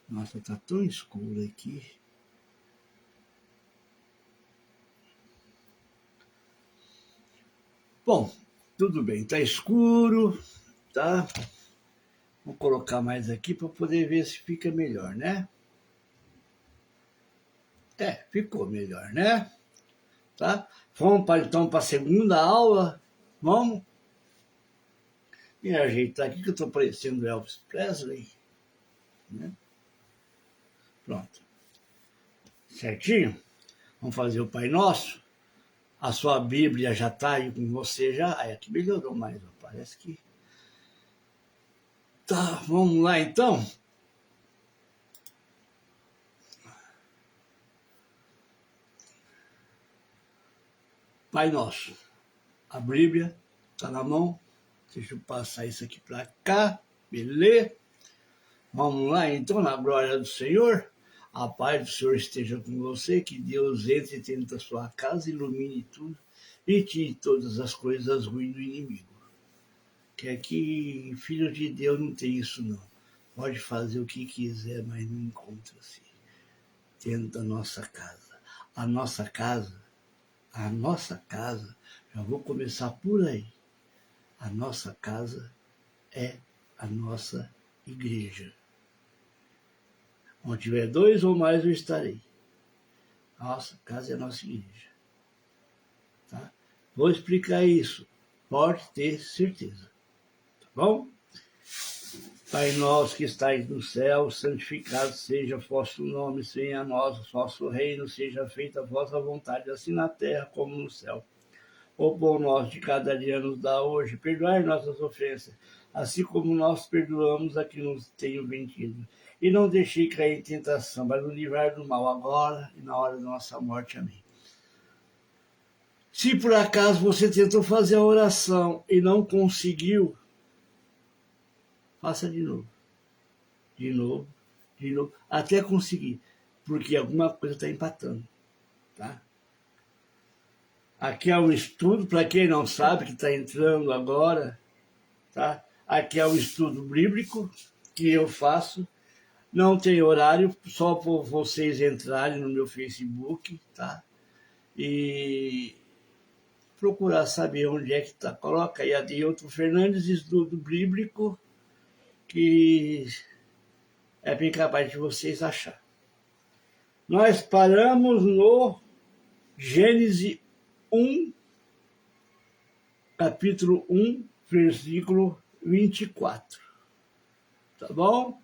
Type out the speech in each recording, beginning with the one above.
Nossa, tá tão escuro aqui. Bom, tudo bem, tá escuro, tá? Vou colocar mais aqui para poder ver se fica melhor, né? Ficou melhor, né? Tá? Vamos então para a segunda aula. Vamos me ajeitar aqui que eu estou parecendo Elvis Presley, né? Pronto. Certinho? Vamos fazer o Pai Nosso. A sua Bíblia já está aí com você já? Aqui melhorou mais, parece que... Tá, vamos lá então? Pai Nosso. A Bíblia está na mão. Deixa eu passar isso aqui para cá. Beleza? Vamos lá então, na glória do Senhor. A paz do Senhor esteja com você, que Deus entre dentro da sua casa, ilumine tudo e tire todas as coisas ruins do inimigo. Que aqui, filho de Deus, não tem isso não. Pode fazer o que quiser, mas não encontra-se dentro da nossa casa. A nossa casa, já vou começar por aí. A nossa casa é a nossa igreja. Onde tiver 2 ou mais, eu estarei. Nossa casa é a nossa igreja. Tá? Vou explicar isso. Pode ter certeza. Tá bom? Pai nosso que estais no céu, santificado seja o vosso nome, venha a nós o vosso reino, seja feita a vossa vontade, assim na terra como no céu. O pão nosso de cada dia nos dá hoje, perdoai nossas ofensas, assim como nós perdoamos a quem nos tem ofendido. E não deixei cair em tentação, mas nos livrai do mal agora e na hora da nossa morte. Amém. Se por acaso você tentou fazer a oração e não conseguiu, faça de novo. De novo, até conseguir, porque alguma coisa está empatando. Tá? Aqui é um estudo, para quem não sabe, que está entrando agora, tá? Aqui é um estudo bíblico que eu faço. Não tem horário, só por vocês entrarem no meu Facebook, tá? E procurar saber onde é que está. Coloca aí Adeilton Fernandes, estudo bíblico, que é bem capaz de vocês achar. Nós paramos no Gênesis 1, capítulo 1, versículo 24. Tá bom?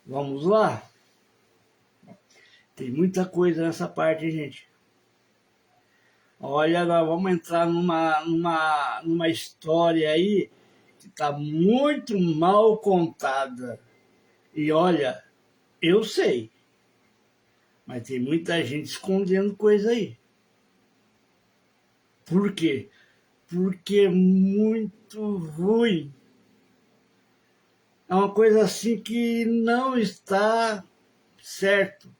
Vamos lá? Tem muita coisa nessa parte, hein, gente? Olha, nós vamos entrar numa história aí que está muito mal contada. E olha, eu sei, mas tem muita gente escondendo coisa aí. Por quê? Porque é muito ruim. É uma coisa assim que não está certo.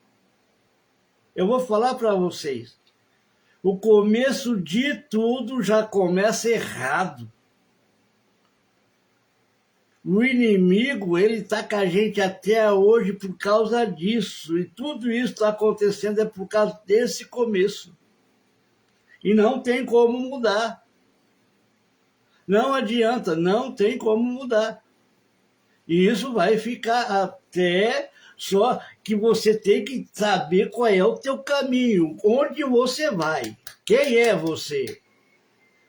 Eu vou falar para vocês. O começo de tudo já começa errado. O inimigo, ele está com a gente até hoje por causa disso. E tudo isso está acontecendo é por causa desse começo. E não tem como mudar. Não adianta, não tem como mudar. E isso vai ficar até só que você tem que saber qual é o teu caminho, onde você vai, quem é você.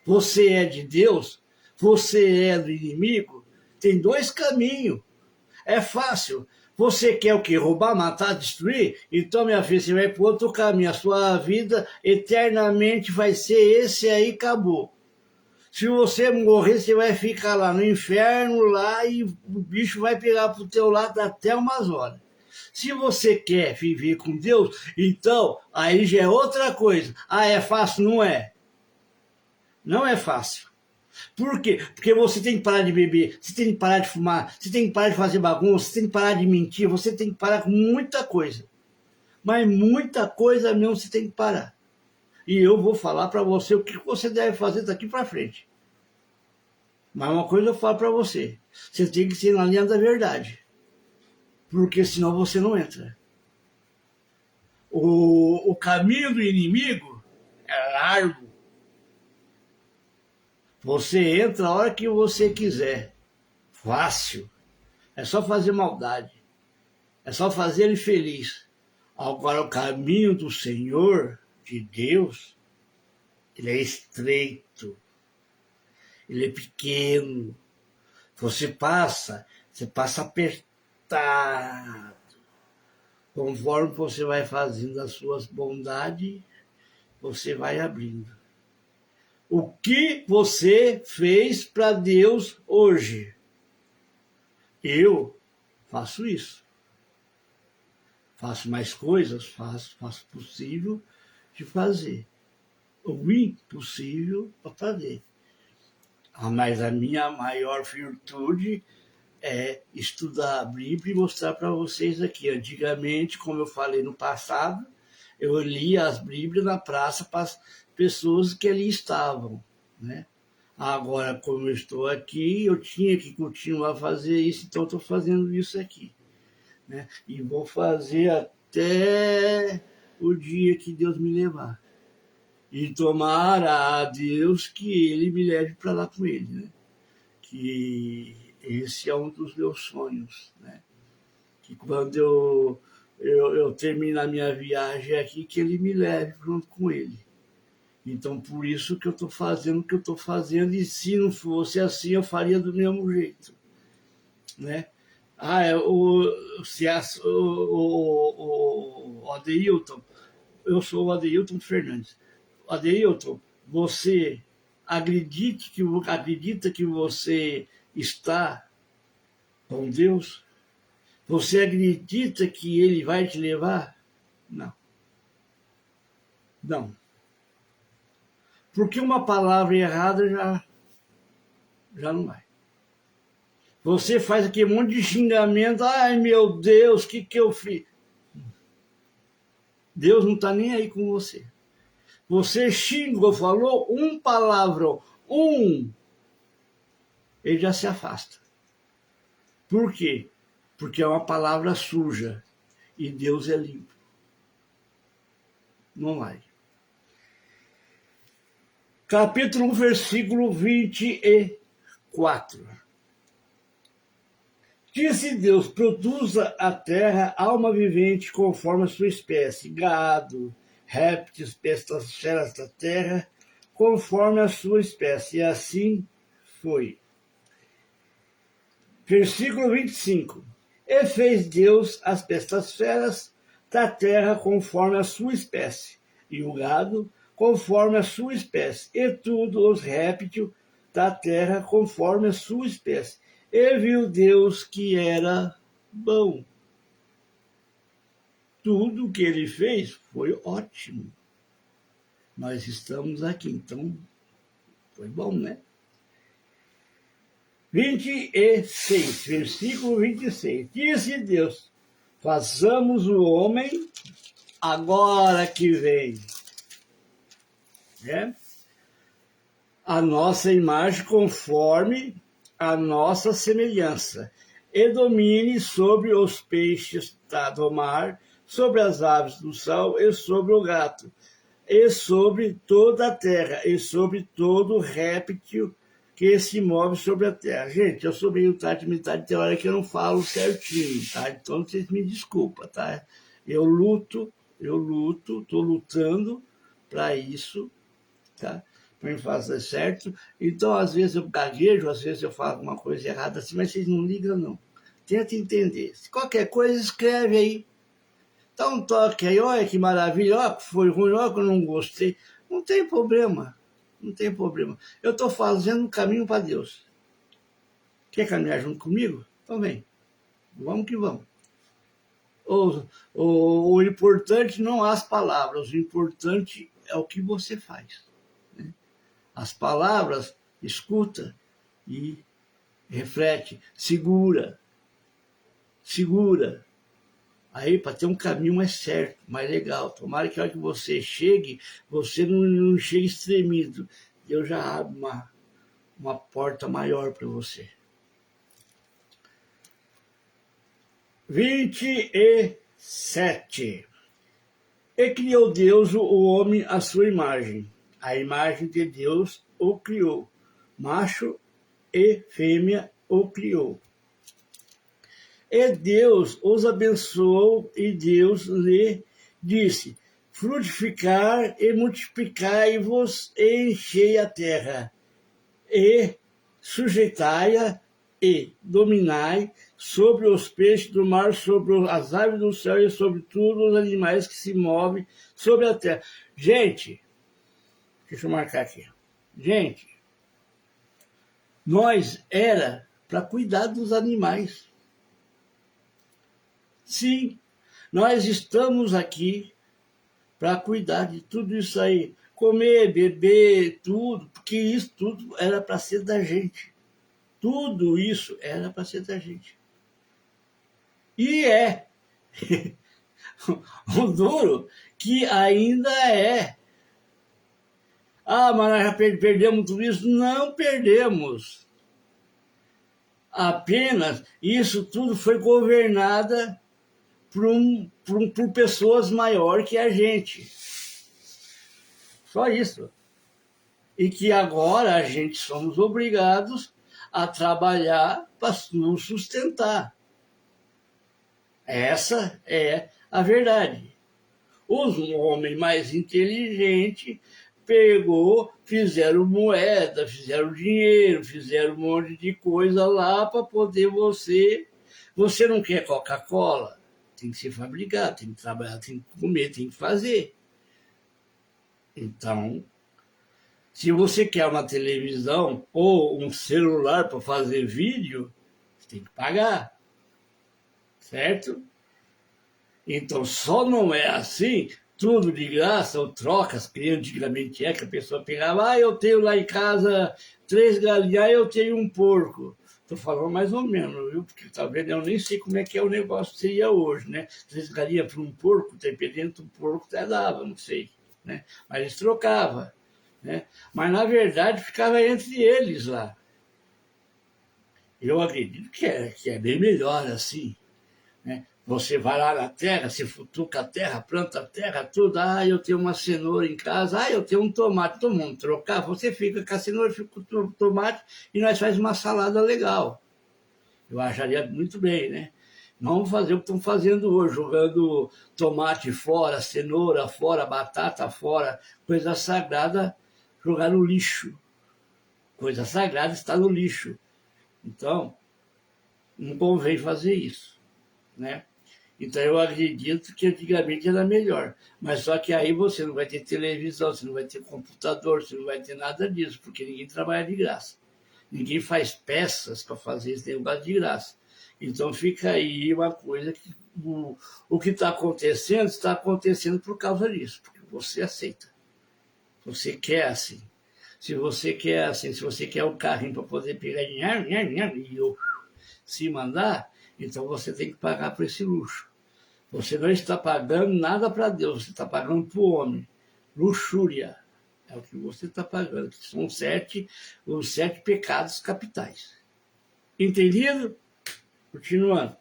Você é de Deus? Você é do inimigo? Tem 2 caminhos. É fácil. Você quer o quê? Roubar, matar, destruir? Então, minha filha, você vai para outro caminho. A sua vida eternamente vai ser esse aí, acabou. Se você morrer, você vai ficar lá no inferno, lá, e o bicho vai pegar pro teu lado até umas horas. Se você quer viver com Deus, então, aí já é outra coisa. Ah, é fácil? Não é. Não é fácil. Por quê? Porque você tem que parar de beber, você tem que parar de fumar, você tem que parar de fazer bagunça, você tem que parar de mentir, você tem que parar com muita coisa. Mas muita coisa mesmo você tem que parar. E eu vou falar para você o que você deve fazer daqui para frente. Mas uma coisa eu falo para você. Você tem que ser na linha da verdade. porque senão você não entra. O caminho do inimigo é largo. Você entra a hora que você quiser. Fácil. É só fazer maldade. É só fazer ele feliz. Agora, o caminho do Senhor, de Deus, ele é estreito. Ele é pequeno. Você passa apertado. Conforme você vai fazendo as suas bondades, você vai abrindo. O que você fez para Deus hoje? Eu faço isso. Faço mais coisas? Faço possível de fazer. O impossível para fazer. Mas a minha maior virtude é estudar a Bíblia e mostrar para vocês aqui. Antigamente, como eu falei no passado, eu lia as Bíblias na praça para as pessoas que ali estavam, né? Agora, como eu estou aqui, eu tinha que continuar a fazer isso, então estou fazendo isso aqui, né? E vou fazer até o dia que Deus me levar. E tomara a Deus que Ele me leve para lá com Ele, né? Que esse é um dos meus sonhos, né? Que quando eu terminar a minha viagem aqui, que Ele me leve junto com Ele. Então, por isso que eu estou fazendo o que eu estou fazendo, e se não fosse assim, eu faria do mesmo jeito, né? O Adeilton, eu sou o Adeilton Fernandes. Adeilton, você acredita que você está com Deus? Você acredita que Ele vai te levar? Não. Não. Porque uma palavra errada já não vai. Você faz aquele monte de xingamento. Ai, meu Deus, o que eu fiz? Deus não está nem aí com você. Você xingou, falou um palavrão, ele já se afasta. Por quê? Porque é uma palavra suja e Deus é limpo. Não vai. Capítulo 1, versículo 24. Disse Deus: produza a terra alma vivente conforme a sua espécie, gado, répteis, bestas, feras da terra, conforme a sua espécie. E assim foi. Versículo 25. E fez Deus as bestas feras da terra conforme a sua espécie, e o gado conforme a sua espécie, e tudo os répteis da terra conforme a sua espécie. E viu Deus que era bom. Tudo que ele fez foi ótimo. Nós estamos aqui, então foi bom, né? 26, versículo 26. Disse Deus: façamos o homem agora que vem, né? A nossa imagem conforme a nossa semelhança, e domine sobre os peixes do mar, sobre as aves do céu, e sobre o gato, e sobre toda a terra, e sobre todo réptil que se move sobre a terra. Gente, eu sou meio tarde, metade, tem hora que eu não falo certinho, tá? Então vocês me desculpem, tá? Eu luto, tô lutando para isso, tá? Para me fazer certo. Então, às vezes eu gaguejo, às vezes eu falo uma coisa errada assim, mas vocês não ligam, não. Tenta entender. Se qualquer coisa, escreve aí. Dá um toque aí, olha que maravilha, olha que foi ruim, olha que eu não gostei. Não tem problema, não tem problema. Eu estou fazendo um caminho para Deus. Quer caminhar junto comigo? Então vem, vamos que vamos. O importante não é as palavras, o importante é o que você faz. Né? As palavras, escuta e reflete, segura. Aí, para ter um caminho mais certo, mais legal. Tomara que a hora que você chegue, você não chegue estremido. Deus já abre uma porta maior para você. 27. E criou Deus o homem à sua imagem. A imagem de Deus o criou. Macho e fêmea o criou. E Deus os abençoou e Deus lhe disse: frutificar e multiplicai-vos e enchei a terra, e sujeitai-a e dominai sobre os peixes do mar, sobre as aves do céu e sobre todos os animais que se movem sobre a terra. Gente, deixa eu marcar aqui. Gente, nós era para cuidar dos animais. Sim, nós estamos aqui para cuidar de tudo isso aí. Comer, beber, tudo, porque isso tudo era para ser da gente. Tudo isso era para ser da gente. E é. O duro que ainda é. Ah, mas nós já perdemos tudo isso. Não perdemos. Apenas isso tudo foi governada por pessoas maiores que a gente. Só isso. E que agora a gente somos obrigados a trabalhar para nos sustentar. Essa é a verdade. Os homens mais inteligentes fizeram moeda, fizeram dinheiro, fizeram um monte de coisa lá para poder você... Você não quer Coca-Cola? Tem que se fabricar, tem que trabalhar, tem que comer, tem que fazer. Então, se você quer uma televisão ou um celular para fazer vídeo, você tem que pagar. Certo? Então, só não é assim, tudo de graça, ou trocas, que antigamente que a pessoa pegava, eu tenho lá em casa 3 galinhas, eu tenho um porco. Estou falando mais ou menos, viu? Porque tá vendo, eu nem sei como é que é o negócio seria hoje, né? 3 galinhas para um porco, dependendo do porco, até dava, não sei. Né? Mas eles trocavam. Né? Mas, na verdade, ficava entre eles lá. Eu acredito que é bem melhor assim. Né? Você vai lá na terra, se futuca a terra, planta a terra, tudo. Ah, eu tenho uma cenoura em casa. Ah, eu tenho um tomate. Todo mundo trocar. Você fica com a cenoura, fica com o tomate e nós faz uma salada legal. Eu acharia muito bem, né? Não vamos fazer o que estão fazendo hoje, jogando tomate fora, cenoura fora, batata fora, coisa sagrada, jogar no lixo. Coisa sagrada está no lixo. Então, não convém fazer isso, né? Então eu acredito que antigamente era melhor. Mas só que aí você não vai ter televisão, você não vai ter computador, você não vai ter nada disso, porque ninguém trabalha de graça. Ninguém faz peças para fazer esse negócio de graça. Então fica aí uma coisa que o que está acontecendo por causa disso, porque você aceita. Você quer assim. Se você quer assim, se você quer um carrinho para poder pegar e eu se mandar, então você tem que pagar por esse luxo. Você não está pagando nada para Deus, você está pagando para o homem. Luxúria é o que você está pagando, que são os 7 pecados capitais. Entendido? Continuando.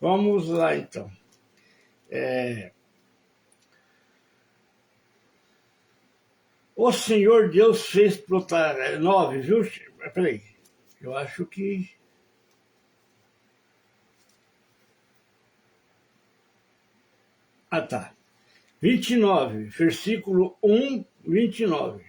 Vamos lá, então. O Senhor Deus fez brotar 9, viu? Peraí, eu acho que... Ah, tá. 29, versículo 1, 29.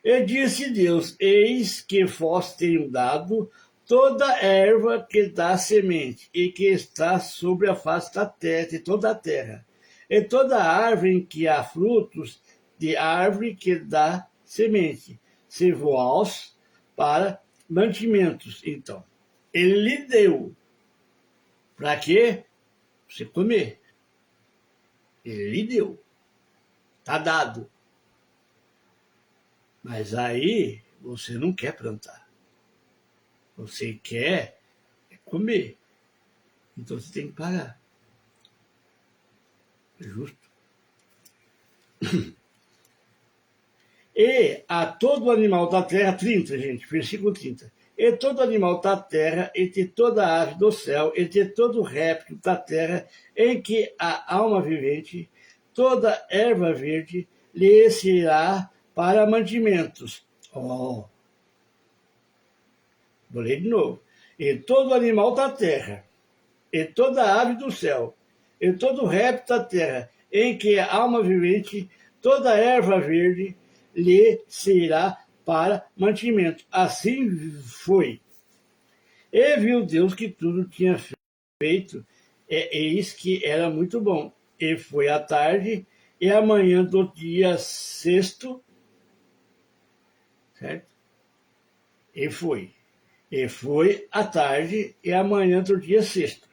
E disse Deus: eis que vos tenho dado toda erva que dá semente, e que está sobre a face da terra, de toda a terra, e toda árvore em que há frutos, de árvore que dá semente, servos para mantimentos. Então, ele lhe deu. Para quê? Você comer. Ele lhe deu. Está dado. Mas aí você não quer plantar. Você quer comer. Então você tem que pagar. É justo. E a todo animal da terra, 30, gente, versículo 30. e todo animal da terra, entre toda a ave do céu, entre todo réptil da terra, em que há alma vivente, toda erva verde lhe será para mantimentos. Oh, vou ler de novo. E todo animal da terra, e toda ave do céu, e todo réptil da terra, em que há alma vivente, toda erva verde lhe será para mantimento. Assim foi. E viu Deus que tudo tinha feito, eis que era muito bom. E foi à tarde e a manhã do dia sexto, certo? E foi. E foi à tarde e a manhã do dia sexto.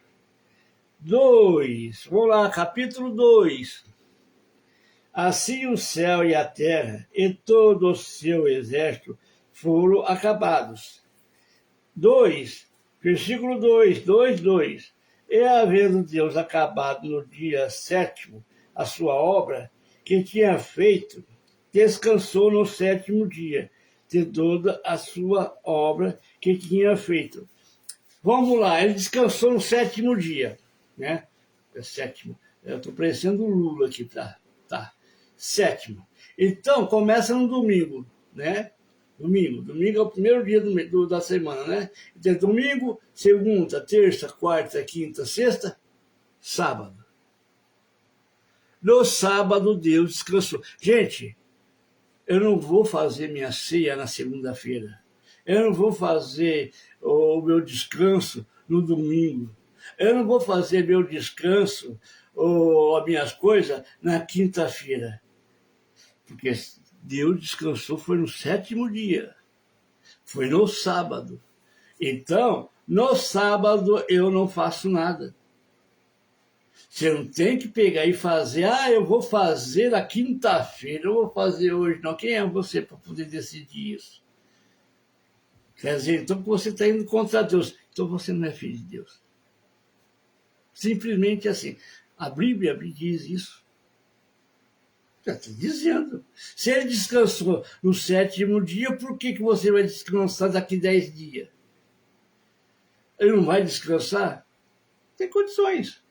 2. Vamos lá, capítulo 2. Assim o céu e a terra e todo o seu exército foram acabados. 2. Versículo 2, 2. E havendo Deus acabado no dia sétimo a sua obra que tinha feito, descansou no sétimo dia de toda a sua obra que tinha feito. Vamos lá, ele descansou no sétimo dia, né? É sétimo. Eu estou parecendo o Lula aqui, tá. Sétimo. Então, começa no domingo, né? Domingo é o primeiro dia da semana, né? Então, domingo, segunda, terça, quarta, quinta, sexta, sábado. No sábado, Deus descansou. Gente, eu não vou fazer minha ceia na segunda-feira. Eu não vou fazer o meu descanso no domingo. Eu não vou fazer meu descanso ou as minhas coisas na quinta-feira. Porque Deus descansou foi no sétimo dia. Foi no sábado. Então, no sábado eu não faço nada. Você não tem que pegar e fazer, eu vou fazer na quinta-feira, eu vou fazer hoje. Não, quem é você para poder decidir isso? Quer dizer, então você está indo contra Deus. Então você não é filho de Deus. Simplesmente assim. A Bíblia diz isso. Já está dizendo. Se ele descansou no sétimo dia, por que você vai descansar daqui 10 dias? Ele não vai descansar? Tem condições.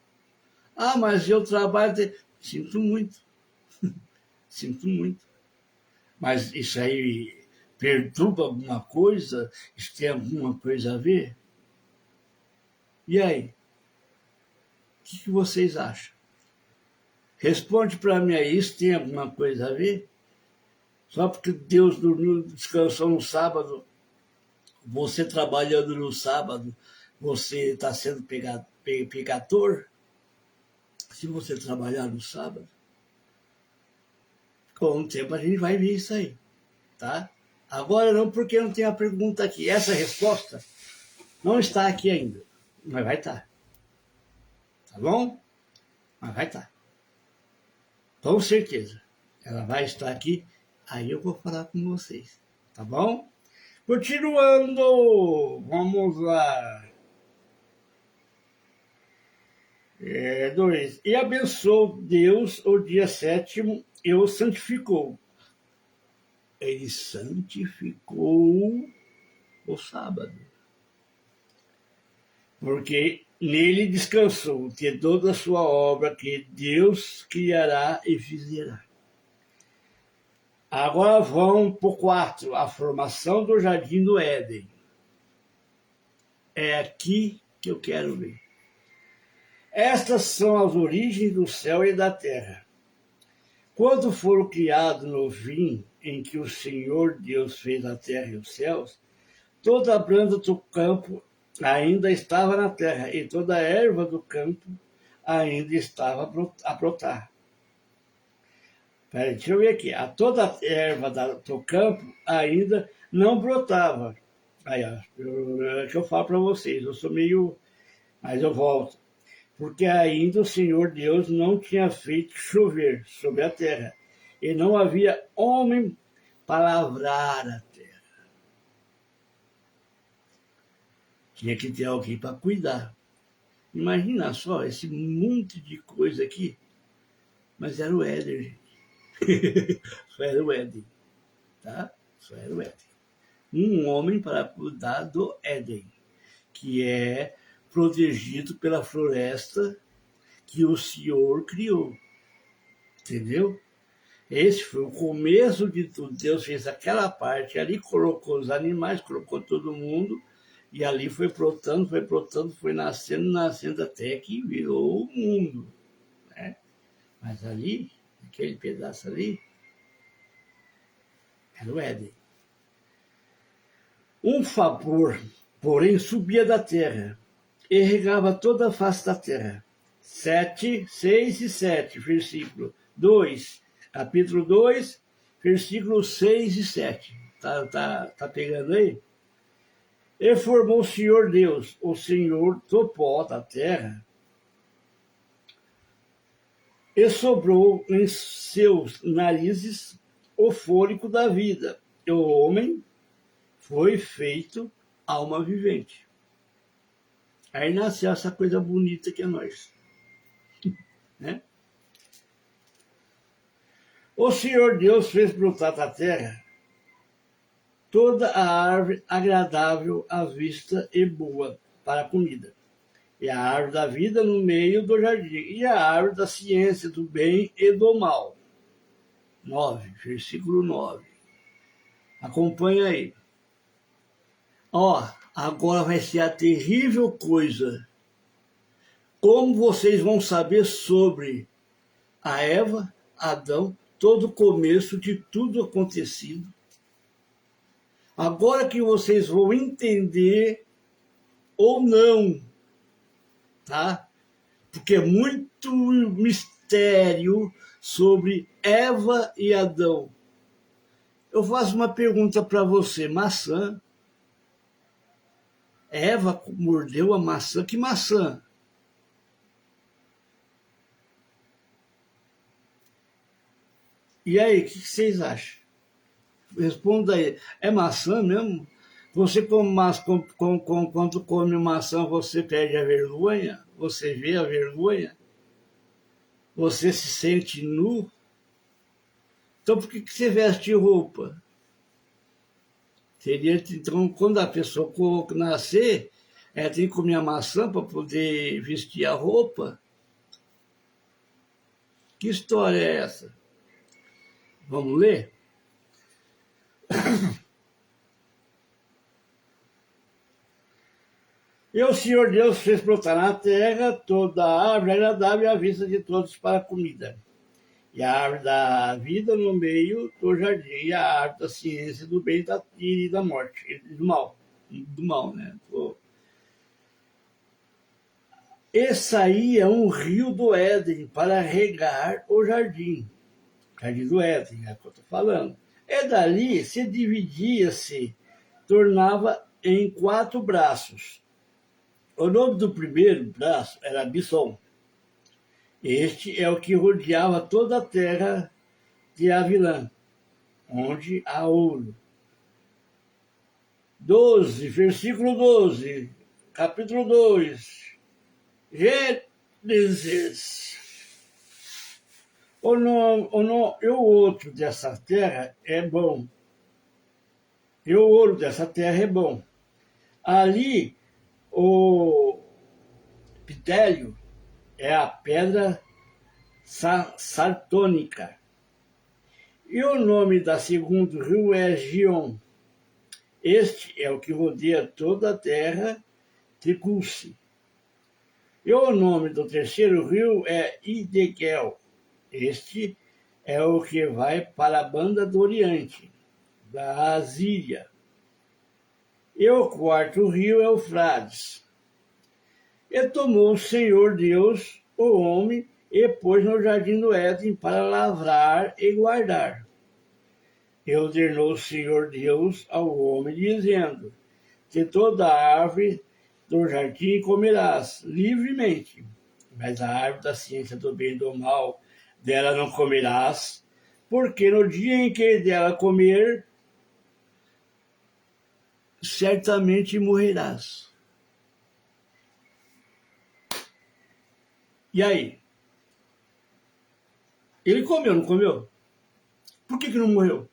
Mas eu trabalho. Sinto muito. Sinto muito. Mas isso aí perturba alguma coisa? Isso tem alguma coisa a ver? E aí? O que vocês acham? Responde para mim aí, isso tem alguma coisa a ver? Só porque Deus dormiu, descansou no sábado, você trabalhando no sábado, você está sendo pecador? Se você trabalhar no sábado, com o tempo a gente vai ver isso aí, tá? Agora não, porque não tem a pergunta aqui. Essa resposta não está aqui ainda, mas vai estar. Tá bom? Mas vai estar. Com certeza. Ela vai estar aqui, aí eu vou falar com vocês. Tá bom? Continuando, vamos lá. 2. E abençoou Deus o dia sétimo e o santificou. Ele santificou o sábado. Porque nele descansou de toda a sua obra que Deus criará e fizerá. Agora vamos para o 4, a formação do jardim do Éden. É aqui que eu quero ver. Estas são as origens do céu e da terra. Quando foram criados no fim em que o Senhor Deus fez a terra e os céus, toda a planta do campo ainda estava na terra, e toda a erva do campo ainda estava a brotar. Peraí, deixa eu ver aqui. Toda a erva do campo ainda não brotava. Aí, ó, que eu falo para vocês, eu sou meio... Mas eu volto. Porque ainda o Senhor Deus não tinha feito chover sobre a terra, e não havia homem para lavrar a terra. Tinha que ter alguém para cuidar. Imagina só, esse monte de coisa aqui, mas era o Éder, gente. Só era o Éden, tá? Só era o Éden. um homem para cuidar do Éden, que é protegido pela floresta que o Senhor criou. Entendeu? Esse foi o começo de tudo. Deus fez aquela parte ali, colocou os animais, colocou todo mundo, e ali foi brotando, foi nascendo, nascendo até que virou o mundo. Né? Mas ali, aquele pedaço ali, era o Éden. Um vapor, porém, subia da terra e regava toda a face da terra. 6 e 7, versículo 2, capítulo 2, versículos 6 e 7. Tá pegando aí? E formou o Senhor Deus, o Senhor do pó da terra, e soprou em seus narizes o fôlego da vida. E o homem foi feito alma vivente. Aí nasceu essa coisa bonita que é nós. Né? O Senhor Deus fez brotar da terra toda a árvore agradável à vista e boa para a comida, e a árvore da vida no meio do jardim, e a árvore da ciência do bem e do mal. 9, versículo 9. Acompanha aí. Ó, agora vai ser a terrível coisa. Como vocês vão saber sobre a Eva, Adão, todo o começo de tudo acontecido. Agora que vocês vão entender ou não, tá? Porque é muito mistério sobre Eva e Adão. Eu faço uma pergunta para você, maçã. Eva mordeu a maçã, que maçã? E aí, o que vocês acham? Responda aí. É maçã mesmo? Você quando come maçã, você perde a vergonha? Você vê a vergonha? Você se sente nu? Então por que você veste roupa? Seria, então, quando a pessoa nascer, ela tem que comer a maçã para poder vestir a roupa? Que história é essa? Vamos ler? E o Senhor Deus fez brotar na terra toda a árvore agradável à vista de todos para a comida. E a árvore da vida no meio do jardim, e a árvore da ciência do bem e da morte, e do mal. Do mal, né? E saía um rio do Éden para regar o jardim. Jardim do Éden, é o que eu estou falando. E dali se dividia-se, tornava em 4 braços. O nome do primeiro braço era Bisson. Este é o que rodeava toda a terra de Avilã, onde há ouro. 12, versículo 12, capítulo 2. Gênesis. E o outro dessa terra é bom. E o ouro dessa terra é bom. Ali, o pitélio é a pedra sartônica. E o nome da segundo rio é Gion. Este é o que rodeia toda a terra de Cusce. E o nome do terceiro rio é Idequel. Este é o que vai para a banda do Oriente, da Assíria. E o quarto rio é Eufrates. E tomou o Senhor Deus o homem e pôs no jardim do Éden para lavrar e guardar. E ordenou o Senhor Deus ao homem, dizendo: de toda árvore do jardim comerás livremente, mas a árvore da ciência do bem e do mal, dela não comerás, porque no dia em que dela comer, certamente morrerás. E aí? Ele comeu, não comeu? Por que não morreu?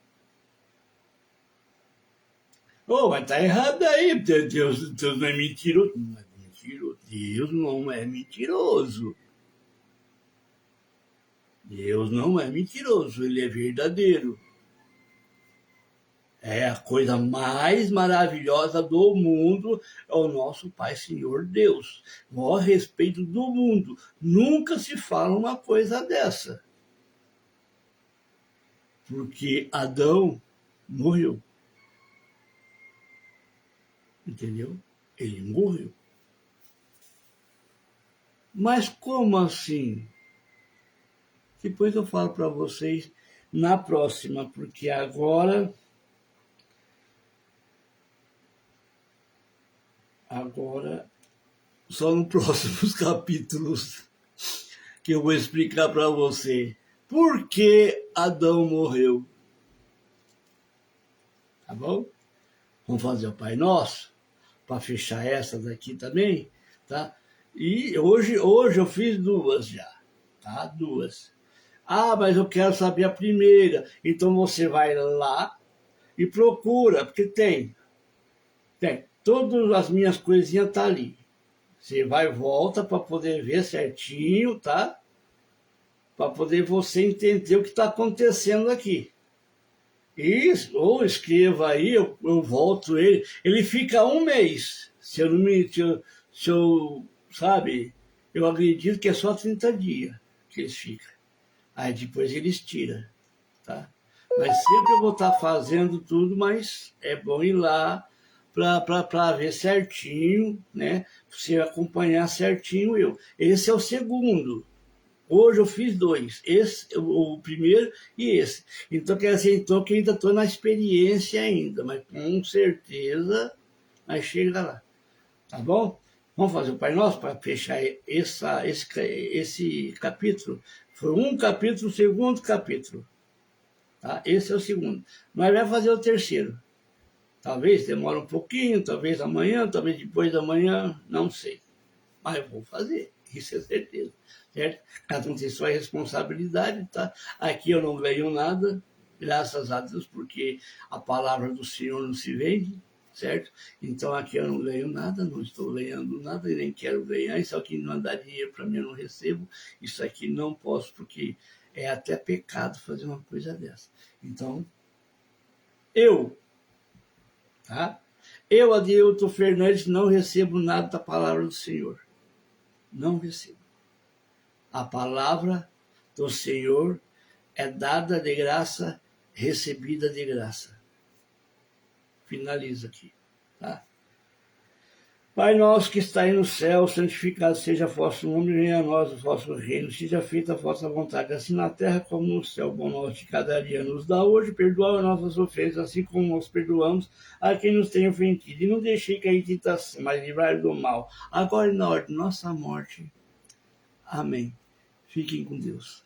Oh, mas tá errado aí. Deus não é mentiroso. Não é mentiroso. Deus não é mentiroso. Deus não é mentiroso, ele é verdadeiro. É a coisa mais maravilhosa do mundo, é o nosso Pai Senhor Deus. A respeito do mundo, nunca se fala uma coisa dessa. Porque Adão morreu. Entendeu? Ele morreu. Mas como assim? Depois eu falo para vocês na próxima, porque agora só nos próximos capítulos que eu vou explicar para você por que Adão morreu. Tá bom? Vamos fazer o Pai Nosso para fechar essa daqui também, tá? E hoje eu fiz duas já, tá? Duas. Ah, mas eu quero saber a primeira. Então você vai lá e procura, porque tem. Todas as minhas coisinhas tá ali. Você vai e volta para poder ver certinho, tá? Para poder você entender o que está acontecendo aqui. Isso, ou escreva aí, eu volto ele. Ele fica um mês. Se eu não me. Se eu, sabe, eu acredito que é só 30 dias que eles ficam. Aí depois eles tiram, tá? Mas sempre eu vou estar fazendo tudo, mas é bom ir lá para ver certinho, né? Pra você acompanhar certinho eu. Esse é o segundo. Hoje eu fiz dois, esse, o primeiro e esse. Então quer dizer então, que ainda estou na experiência ainda, mas com certeza nós chega lá. Tá bom? Vamos fazer o Pai Nosso para fechar esse capítulo. Foi um capítulo, o segundo capítulo. Tá? Esse é o segundo. Nós vamos fazer o terceiro. Talvez demore um pouquinho, talvez amanhã, talvez depois da manhã, não sei. Mas eu vou fazer, isso é certeza. Certo? Cada um tem sua responsabilidade, tá? Aqui eu não ganho nada, graças a Deus, porque a palavra do Senhor não se vende, certo? Então aqui eu não ganho nada, não estou ganhando nada e nem quero ganhar. Isso aqui não dá dinheiro para mim, eu não recebo. Isso aqui não posso, porque é até pecado fazer uma coisa dessa. Então, tá? Eu, Adilton Fernandes, não recebo nada da palavra do Senhor. Não recebo. A palavra do Senhor é dada de graça, recebida de graça. Finaliza aqui, tá? Pai nosso que está aí no céu, santificado seja o vosso nome, venha a nós o vosso reino, seja feita a vossa vontade, assim na terra como no céu. O bom nosso de cada dia nos dá hoje, perdoa as nossas ofensas, assim como nós perdoamos a quem nos tem ofendido. E não deixei cair em tentação, mas livrai do mal, agora e na hora de nossa morte. Amém. Fiquem com Deus.